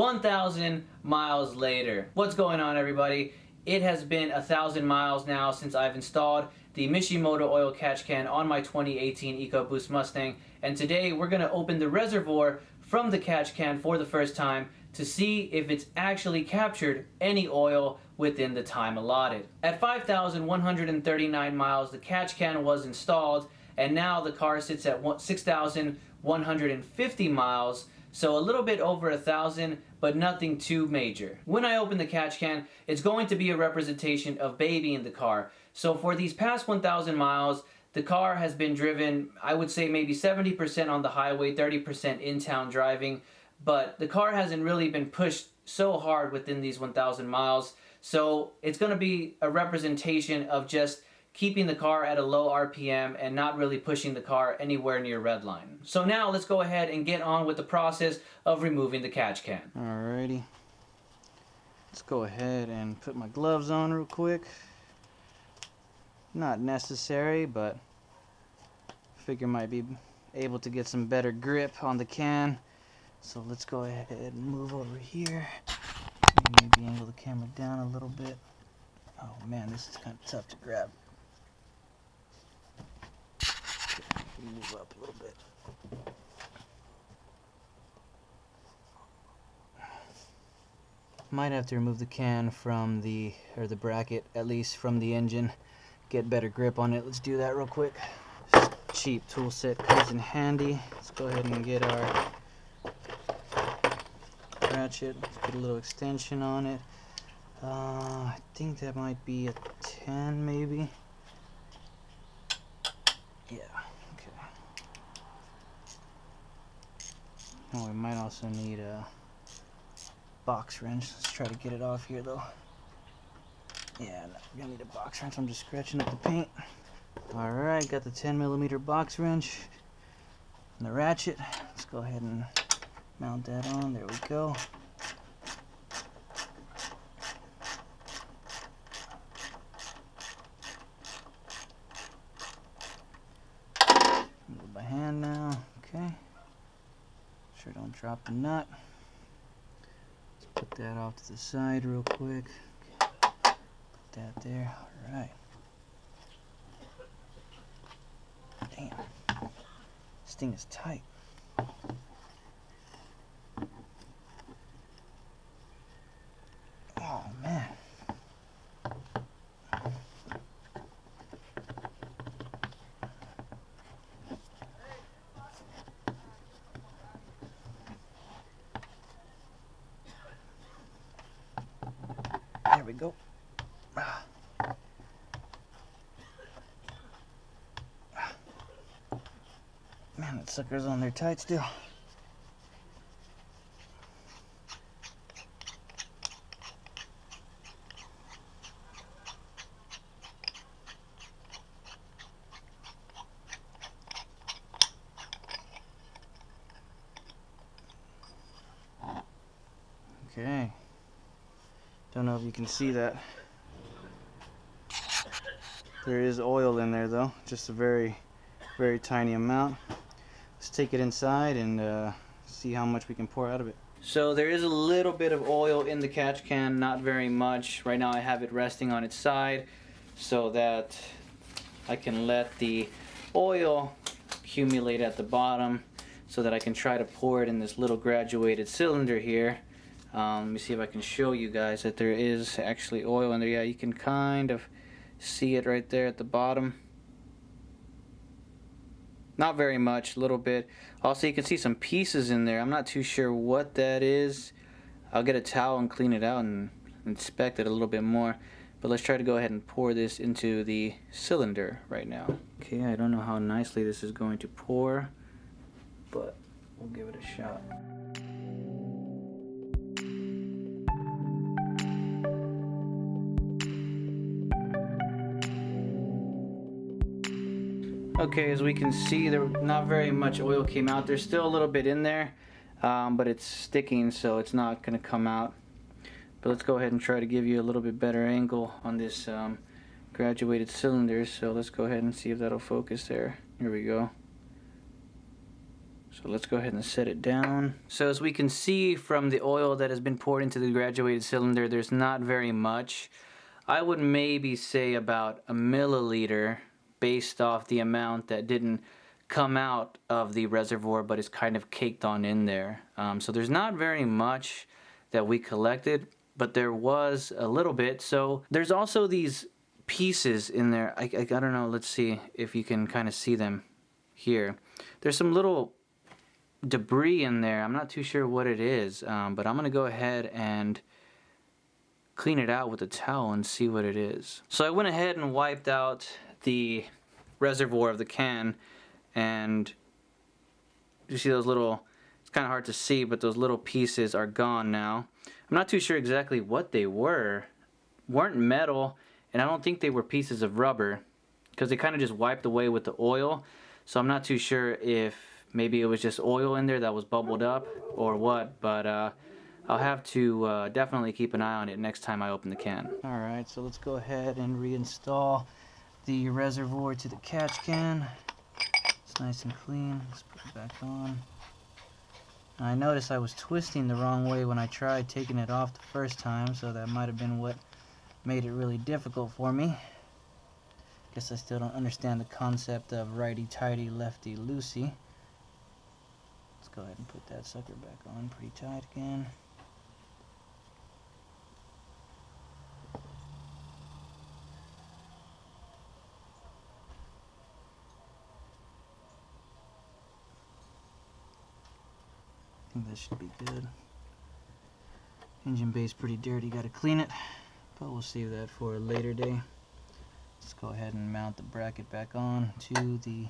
1,000 miles later. What's going on, everybody? It has been 1,000 miles now since I've installed the Mishimoto oil catch can on my 2018 EcoBoost Mustang, and today we're going to open the reservoir from the catch can for the first time to see if it's actually captured any oil within the time allotted. At 5,139 miles, the catch can was installed, and now the car sits at 6,150 miles, so a little bit over 1,000, but nothing too major. When I open the catch can, it's going to be a representation of baby in the car. So for these past 1,000 miles, the car has been driven, I would say maybe 70% on the highway, 30% in town driving, but the car hasn't really been pushed so hard within these 1,000 miles. So it's going to be a representation of just keeping the car at a low RPM and not really pushing the car anywhere near redline. So now let's go ahead and get on with the process of removing the catch can. Alrighty, let's go ahead and put my gloves on real quick. Not necessary, but I figure might be able to get some better grip on the can. So let's go ahead and move over here. Maybe angle the camera down a little bit. Oh man, this is kind of tough to grab. Move up a little bit. Might have to remove the can from the bracket, at least from the engine. Get better grip on it. Let's do that real quick. Just cheap tool set comes in handy. Let's go ahead and get our ratchet. Let's get a little extension on it. I think that might be a 10 maybe. Yeah. Oh, we might also need a box wrench. Let's try to get it off here though. Yeah, no, we're gonna need a box wrench. I'm just scratching up the paint. Alright, got the 10mm box wrench and the ratchet. Let's go ahead and mount that on. There we go. Move by hand now. Okay. Sure don't drop the nut. Let's put that off to the side real quick. Okay. Put that there. Alright. Damn. This thing is tight. Oh man. There we go. Man, that sucker's on there tight still. Okay. Don't know if you can see that. There is oil in there though, just a very, very tiny amount. Let's take it inside and see how much we can pour out of it. So there is a little bit of oil in the catch can, not very much. Right now I have it resting on its side so that I can let the oil accumulate at the bottom so that I can try to pour it in this little graduated cylinder here. Let me see if I can show you guys that there is actually oil in there. Yeah, you can kind of see it right there at the bottom. Not very much, a little bit. Also, you can see some pieces in there. I'm not too sure what that is. I'll get a towel and clean it out and inspect it a little bit more. But let's try to go ahead and pour this into the cylinder right now. Okay, I don't know how nicely this is going to pour, but we'll give it a shot. Okay, as we can see, there not very much oil came out. There's still a little bit in there, but it's sticking, so it's not going to come out. But let's go ahead and try to give you a little bit better angle on this graduated cylinder. So let's go ahead and see if that'll focus there. Here we go. So let's go ahead and set it down. So as we can see from the oil that has been poured into the graduated cylinder, there's not very much. I would maybe say about a milliliter based off the amount that didn't come out of the reservoir but is kind of caked on in there. So there's not very much that we collected, but there was a little bit. So there's also these pieces in there. I don't know, let's see if you can kind of see them here. There's some little debris in there. I'm not too sure what it is, but I'm gonna go ahead and clean it out with a towel and see what it is. So I went ahead and wiped out the reservoir of the can, and you see those little, it's kind of hard to see, but those little pieces are gone now. I'm not too sure exactly what they weren't metal, and I don't think they were pieces of rubber because they kind of just wiped away with the oil. So I'm not too sure if maybe it was just oil in there that was bubbled up or what, but I'll have to definitely keep an eye on it next time I open the can. Alright, so let's go ahead and reinstall the reservoir to the catch can. It's nice and clean. Let's put it back on. I noticed I was twisting the wrong way when I tried taking it off the first time, so that might have been what made it really difficult for me. Guess I still don't understand the concept of righty-tighty, lefty-loosey. Let's go ahead and put that sucker back on pretty tight again. I think that should be good. Engine bay's pretty dirty, gotta clean it, but we'll save that for a later day. Let's go ahead and mount the bracket back on to the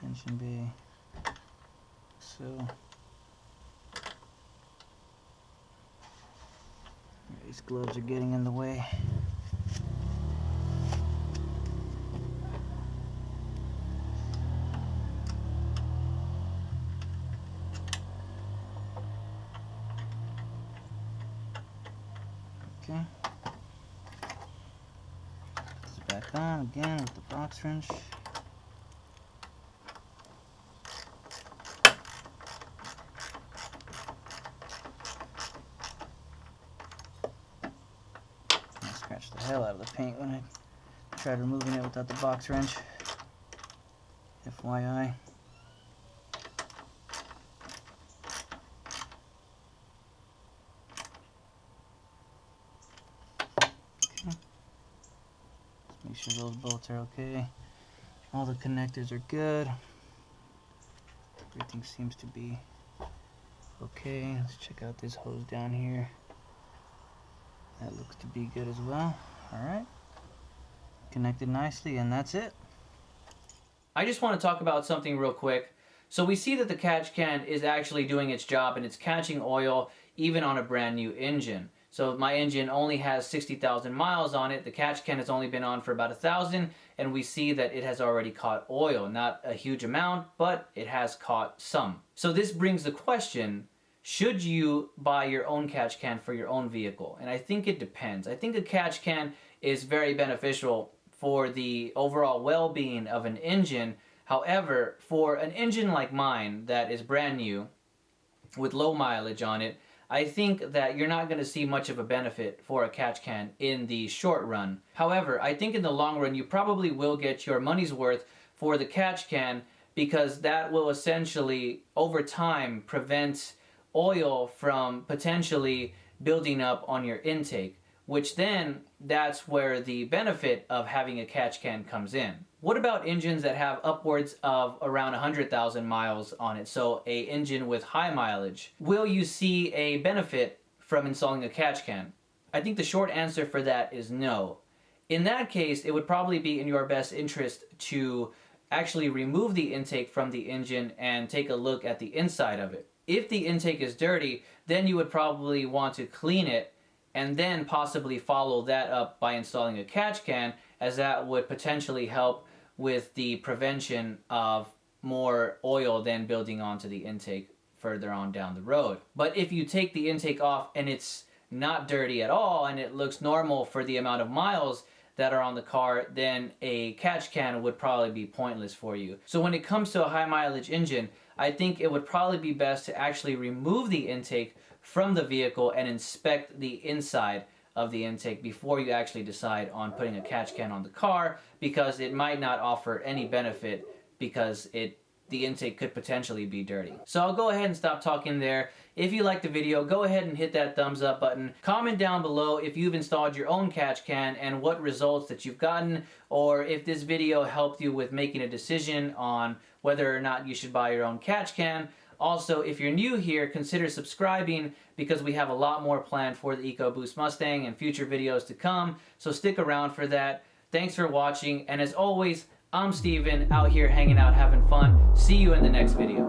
engine bay. So, these gloves are getting in the way. Okay. It's back on again with the box wrench. I scratched the hell out of the paint when I tried removing it without the box wrench. FYI. Make sure those bolts are okay. All the connectors are good. Everything seems to be okay. Let's check out this hose down here. That looks to be good as well. Alright. Connected nicely, and that's it. I just want to talk about something real quick. So we see that the catch can is actually doing its job and it's catching oil even on a brand new engine. So my engine only has 60,000 miles on it. The catch can has only been on for about 1,000, and we see that it has already caught oil. Not a huge amount, but it has caught some. So this brings the question, should you buy your own catch can for your own vehicle? And I think it depends. I think a catch can is very beneficial for the overall well-being of an engine. However, for an engine like mine that is brand new with low mileage on it, I think that you're not going to see much of a benefit for a catch can in the short run. However, I think in the long run you probably will get your money's worth for the catch can, because that will essentially over time prevent oil from potentially building up on your intake, which then that's where the benefit of having a catch can comes in. What about engines that have upwards of around 100,000 miles on it, so a engine with high mileage? Will you see a benefit from installing a catch can? I think the short answer for that is no. In that case, it would probably be in your best interest to actually remove the intake from the engine and take a look at the inside of it. If the intake is dirty, then you would probably want to clean it and then possibly follow that up by installing a catch can, as that would potentially help with the prevention of more oil then building onto the intake further on down the road. But if you take the intake off and it's not dirty at all and it looks normal for the amount of miles that are on the car, then a catch can would probably be pointless for you. So when it comes to a high mileage engine, I think it would probably be best to actually remove the intake from the vehicle and inspect the inside of the intake before you actually decide on putting a catch can on the car, because it might not offer any benefit because the intake could potentially be dirty. So I'll go ahead and stop talking there. If you liked the video, go ahead and hit that thumbs up button. Comment down below if you've installed your own catch can and what results that you've gotten, or if this video helped you with making a decision on whether or not you should buy your own catch can. Also, if you're new here, consider subscribing because we have a lot more planned for the EcoBoost Mustang and future videos to come, so stick around for that. Thanks for watching, and as always, I'm Steven, out here hanging out, having fun. See you in the next video.